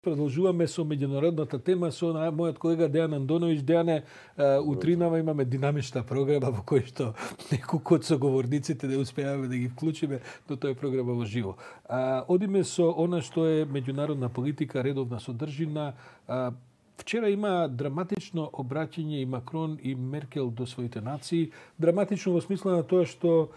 Продолжуваме со меѓународната тема со мојот колега Дејан Андоновиќ. Дејане, утринава имаме динамична програма во која што неколку од соговорниците не успеаваме да ги вклучиме, но тоа е програма во живо. Одиме со она што е меѓународна политика, редовна содржина. Вчера има драматично обраќање и Макрон и Меркел до своите нации. Драматично во смисла на тоа што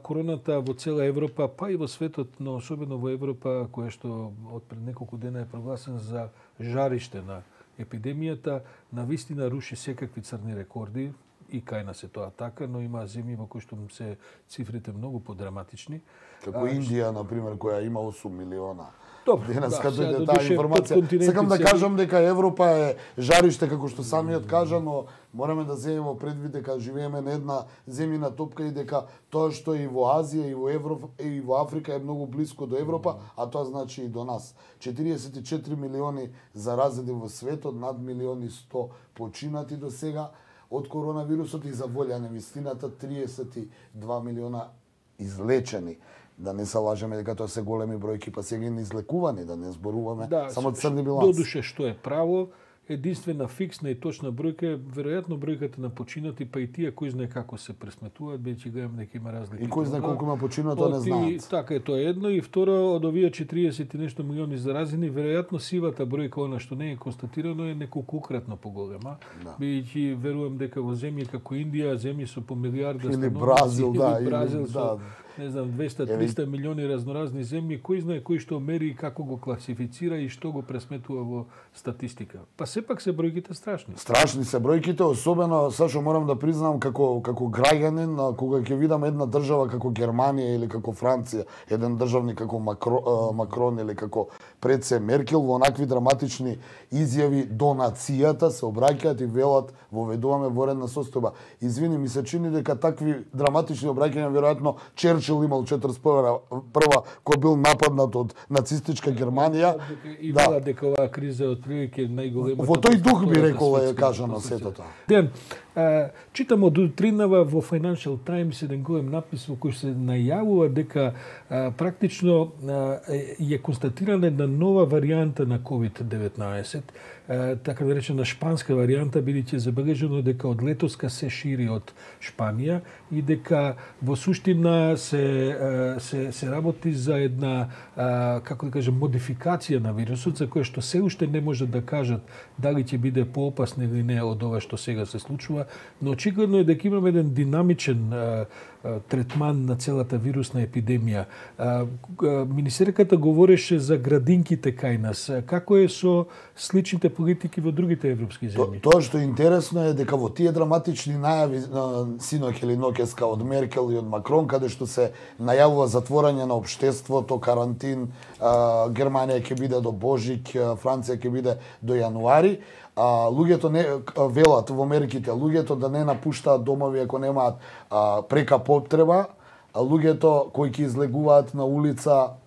короната во цела Европа, па и во светот, но особено во Европа, која што од пред неколку дена е прогласен за жариште на епидемијата, навистина руши секакви црни рекорди и кај нас е тоа така, но има земји во кои што се цифрите многу подраматични. Како Индија, например, која има 8 милиона. Денес кога дојде таа информација. Сакам да кажам дека Европа е жариште, како што самиот кажа, но мораме да земеме предвид дека живееме на една земјина топка и дека тоа што и во Азија и во Европа и во Африка е многу блиско до Европа, а тоа значи и до нас. 44 милиони заразени во светот, над 1.100.000 починати до сега од коронавирусот и за волја на вистината 32 милиона излечени. Да не се лажеме дека тоа се големи бројки, па сега и излекувани, да не зборуваме само црни биланси. Додуше што е право, единствена фиксна и точна бројка е веројатно бројката на починати, па и тие кои знае како се пресметуваат, бидејќи гледам дека има разлики. И кои знае колку има починати, тоа не знаат. Така е, тоа е едно, и второ, од овие 40 и нешто милиони заразени, веројатно сивата бројка, она што не е констатирано, е неколкукратно поголема. Бидејќи верувам дека во земји како Индија, земји со по милиарда или становници, Бразил, со не знам, 200-300 милиони разноразни земји, кој знае кој што мери и како го класифицира и што го пресметува во статистика. Па сепак се бројките страшни. Страшни се бројките, особено Сашо морам да признам како граѓанин, кога ќе видам една држава како Германија или како Франција, еден државник како Макрон или како предсе Меркел во онакви драматични изјави до нацијата се обраќаат и велат воведуваме воредна состојба. Извини, ми се чини дека такви драматични обраќања веројатно Черчил имал 41 кој бил нападнат од нацистичка Германија. И вела дека оваа криза од прилики најголемата. Во тој дух би рекол е кажано сето тоа. Ден, читам од утринава во Financial Times еден голем напис во кој се најавува дека практично е констатирана една нова варијанта на COVID-19, така да речена шпанска варијанта, бидејќи забележено дека од летоска се шири од Шпанија и дека во суштина се работи за една, како да кажем, модификација на вирусот, за која што се уште не може да кажат дали ќе биде поопасна или не од ова што сега се случува, но очигледно е дека имаме еден динамичен третман на целата вирусна епидемија. Министерката говореше за градинките кај нас. Како е со сличните политики во другите европски земји? Тоа што е интересно е дека во тие драматични најави синоќ или ноќеска од Меркел и од Макрон, каде што се најавува затворање на општеството, карантин, Германија ќе биде до Божик, Франција ќе биде до јануари, луѓето не велат во мерките, луѓето да не напуштаат домови ако немаат прека потреба, луѓето кои ќе излегуваат на улица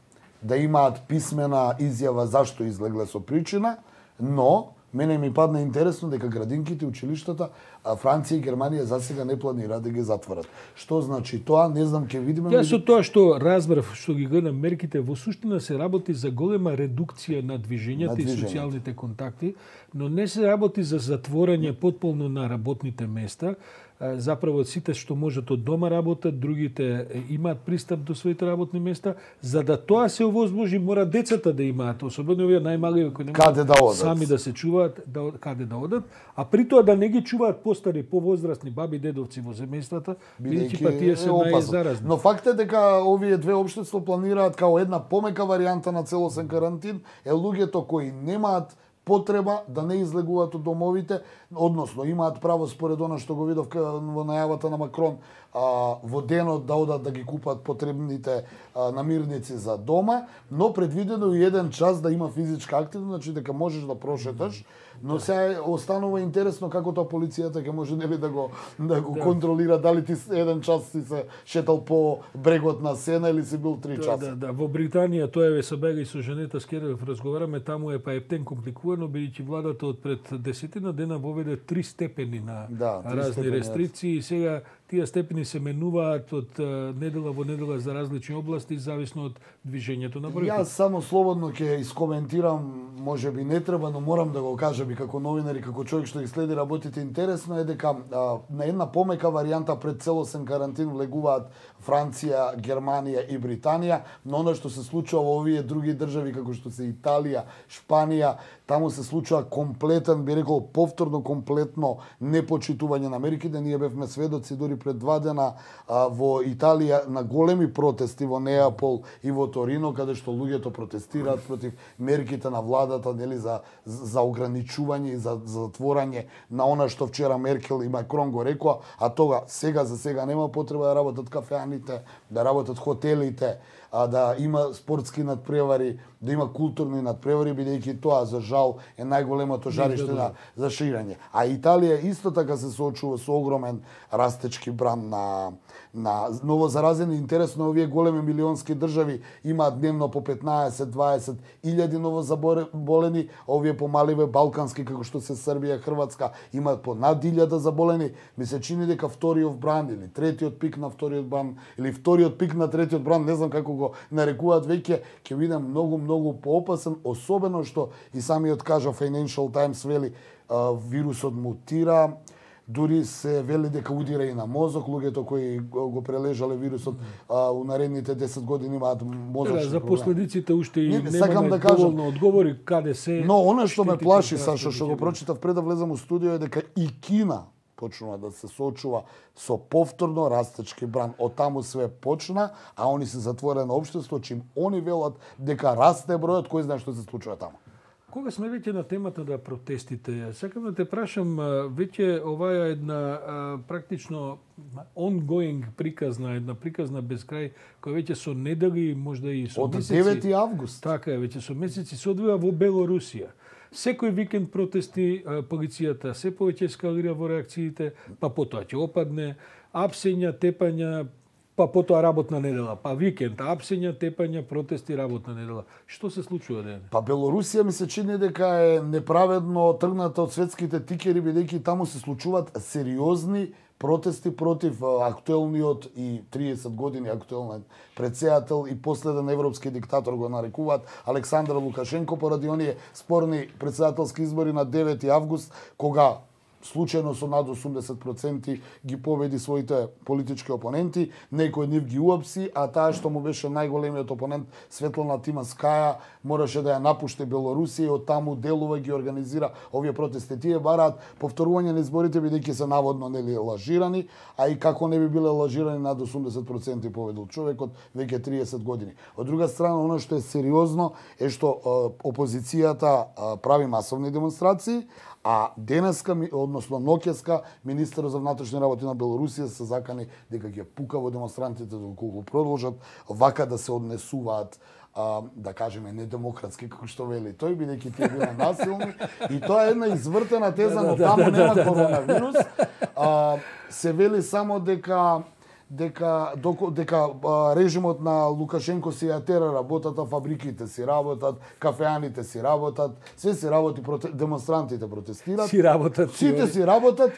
да имаат писмена изјава зашто излегле со причина, но мене ми падна интересно дека градинките, училиштата, Франција и Германија засега не планираат да ги затворат. Што значи тоа? Не знам, ќе видиме. Ја со тоа што разбрав, што ги гледам мерките, во суштина се работи за голема редукција на движењата и социјалните контакти, но не се работи за затворање потполно на работните места. Заправо сите што можат од дома работат, другите имаат пристап до своите работни места. За да тоа се овозможи, мора децата да имаат, особено овие најмали кои не можат сами да се чуваат, каде да одат, а при тоа да не ги чуваат постари, повозрастни баби, дедовци во семејствата, бидејќи па тие се најзаразни. Но факт е дека овие две општества планираат као една помека варијанта на целосен карантин е луѓето кои немаат потреба да не излегуваат од домовите, односно имаат право според она што го видов во најавата на Макрон, во денот да одат да ги купат потребните намирници за дома, но предвидено и 1 час да има физичка активност, значи дека можеш да прошеташ, но сега останува интересно како тоа полицијата ќе може нели да го контролира дали ти 1 час си се шетал по брегот на Сена или си бил 3 часа. Да, во Британија тоа е со бега и со женета Скерев разговараме, таму е па ептен компликувано, бидејќи владата од пред 10 дена воведе 3 степени на разни рестрикции и сега тие степени се менуваат од недела во недела за различни области, зависно од движењето на бројките. Јас само слободно ќе искоментирам, може би не треба, но морам да го кажам и како новинар и како човек што ги следи работите. Интересно е дека на една помека варијанта пред целосен карантин влегуваат Франција, Германија и Британија, но она што се случува во овие други држави како што се Италија, Шпанија, таму се случува комплетен, би рекол, повторно комплетно непочитување на мерките. Ние бевме сведоци дури пред 2 дена во Италија на големи протести во Неапол и во Торино, каде што луѓето протестираат против мерките на владата, нели, за ограничување и за затворање на она што вчера Меркел и Макрон го рекоа, а тога сега за сега нема потреба да работат кафеаните, да работат хотелите, да има спортски надпревари, да има културни надпревари, бидејќи тоа за жал е најголемото жариште за ширење. А Италија исто така се соочува со огромен растечки бран на новозаразени. Интересно, овие големи милионски држави имаат дневно по 15-20 илјади новозаболени, овие помаливе балкански како што се Србија, Хрватска имаат по над 1000 заболени. Ми се чини дека вториот бран или третиот пик на вториот бран или вториот пик на третиот бран, не знам како го нарекуваат веќе, ќе биде многу поопасен, особено што и самиот кажа Financial Times вели вирусот мутира, дури се вели дека удира и на мозок, луѓето кои го прележале вирусот у наредните 10 години имаат мозочни за проблеми. последиците уште и сакам немаме доволно одговори каде се. Но она што ме плаши, Сашо, што го прочитав пред да влезам у студио, е дека и Кина почнува да се соочува со повторно растечки бран. Од таму све почна, а они се затворено општество, чим они велат дека расте бројот, кој знае што се случува таму. Кога сме веќе на темата да протестите, сакам да те прашам, веќе оваа една практично ongoing приказна без крај, која веќе со недели, можда и со месеци. Од 9 август. Така е, веќе со месеци се одвива во Белорусија. Секој викенд протести полицијата се повеќе ескалира во реакциите, па потоа ќе опадне, апсења, тепања, па потоа работна недела, па викенд, апсења, тепања, протести, работна недела. Што се случува дене? Па Белорусија ми се чини дека е неправедно тргната од светските тикери, бидејќи таму се случуваат сериозни протести против актуелниот и 30 години актуелен председател и последен европски диктатор го нарекуваат Александар Лукашенко поради оние спорни председателски избори на 9 август, кога случајно со над 80% ги победи своите политички опоненти, некој од нив ги уапси, а таа што му беше најголемиот опонент Светлана Тиманскаја мораше да ја напушти Белорусија и од таму делува ги организира овие протести. Тие бараат повторување на изборите бидејќи се наводно нели лажирани, а и како не би биле лажирани над 80% победил човекот веќе 30 години. Од друга страна, оно што е сериозно е што опозицијата прави масовни демонстрации, а денеска, односно ноќеска, министерот за внатрешни работи на Белорусија се закани дека ќе пука во демонстрантите доколку продолжат вака да се однесуваат, да кажеме, недемократски, како што вели тој, бидејќи тие биле насилни. И тоа е една извртена теза, но таму нема коронавирус. Се вели само дека режимот на Лукашенко си ја тера работата, фабриките си работат, кафеаните си работат, се си работи, демонстрантите протестираат. Сите си работат,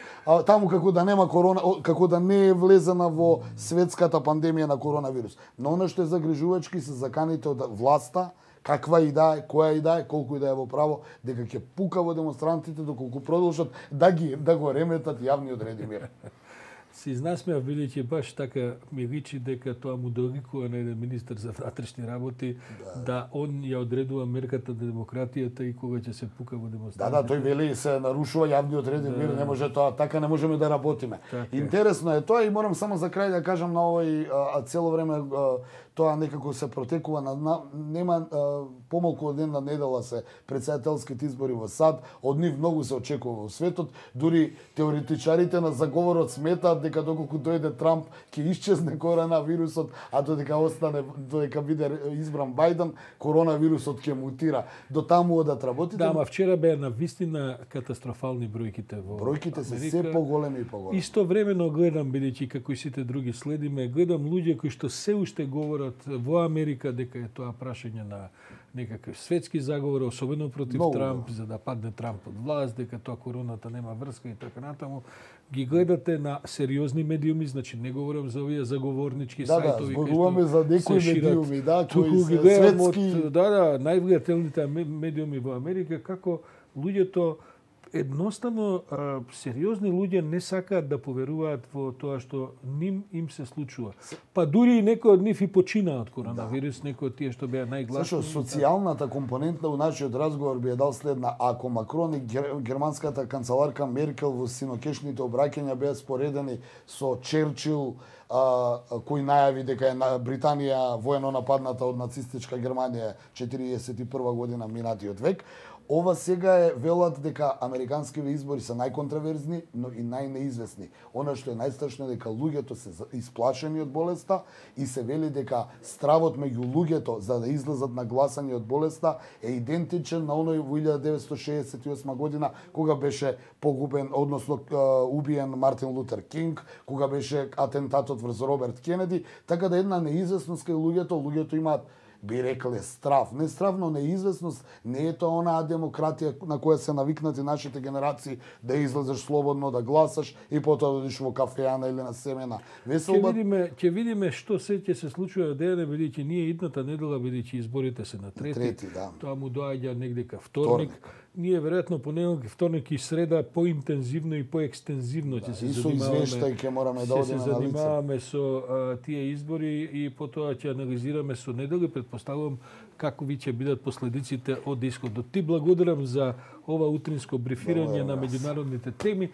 таму како да нема корона, како да не е влезена во светската пандемија на коронавирус. Но она што е загрижувачки се заканите од власта, каква и да е, која и да е, колку и да е во право, дека ќе пука во демонстрантите доколку продолжат да го реметат јавниот ред и мир. Се изнасмеав, бидејќи баш така ми личи дека тоа му доликува на еден министер за внатрешни работи, да он ја одредува мерката на демократијата и кога ќе се пука во демонстрација. Да, тој вели се нарушува јавниот ред и мир, не може тоа, така не можеме да работиме. Интересно е тоа и морам само за крај да кажам на овој, цело време тоа некако се протекува нема помалку од една недела се претседателските избори во САД, од нив многу се очекува во светот, дури теоретичарите на заговорот сметаат дека доколку дојде Трамп ќе исчезне коронавирусот, а додека биде избран Бајден, коронавирусот ќе мутира. До таму одат работите. Да, ама вчера беа навистина катастрофални бројките во Бројките се се поголеми и поголеми. Истовремено гледам, бидејќи како и сите други следиме, гледам луѓе кои што се уште говорат во Америка дека е тоа прашање на некакви светски заговори, особено против Много, Трамп, за да падне Трамп од власт, дека тоа короната нема врска и така натаму. Ги гледате на сериозни медиуми, значи не говорам за овие заговорнички сајтови зборуваме за некои медиуми, кои се светски. највлијателните медиуми во Америка, како луѓето едноставно сериозни луѓе не сакаат да поверуваат во тоа што им се случува. Па дури и некои од нив и починаа од коронавирус, некои од тие што беа најгласни. Зашо социјалната компонента у нашиот разговор би е дал следна: ако Макрон и германската канцеларка Меркел во синокешните обраќања беа споредени со Черчил, кој најави дека е Британија воено нападната од нацистичка Германија 41 година минатиот век, ова сега е велат дека американските избори се најконтраверзни, но и најнеизвестни. Она што е најстрашно е дека луѓето се исплашени од болеста и се вели дека стравот меѓу луѓето за да излезат на гласање од болеста е идентичен на оној во 1968 година кога беше погубен, односно убиен Мартин Лутер Кинг, кога беше атентатот врз Роберт Кенеди, така да една неизвестност кај луѓето имаат, би рекле, страв. Не страв, но неизвестност. Не е тоа онаа демократија на која се навикнати нашите генерации да излезеш слободно, да гласаш и потоа да одиш во кафејана или на семена. Веселба... Ќе видиме што се ќе се случува дејане, бидејќи ние идната недела, бидејќи изборите се на трети, да. Тоа му доаѓа негде ка вторник. Ние веројатно понеделник, вторник и среда поинтензивно и поекстензивно ќе се занимаваме. Извештај ќе мораме да одиме на лице. Се занимаваме со тие избори и потоа ќе анализираме со недели. Предпоставувам какви ќе бидат последиците од исходот. Ти благодарам за ова утринско брифирање на меѓународните теми.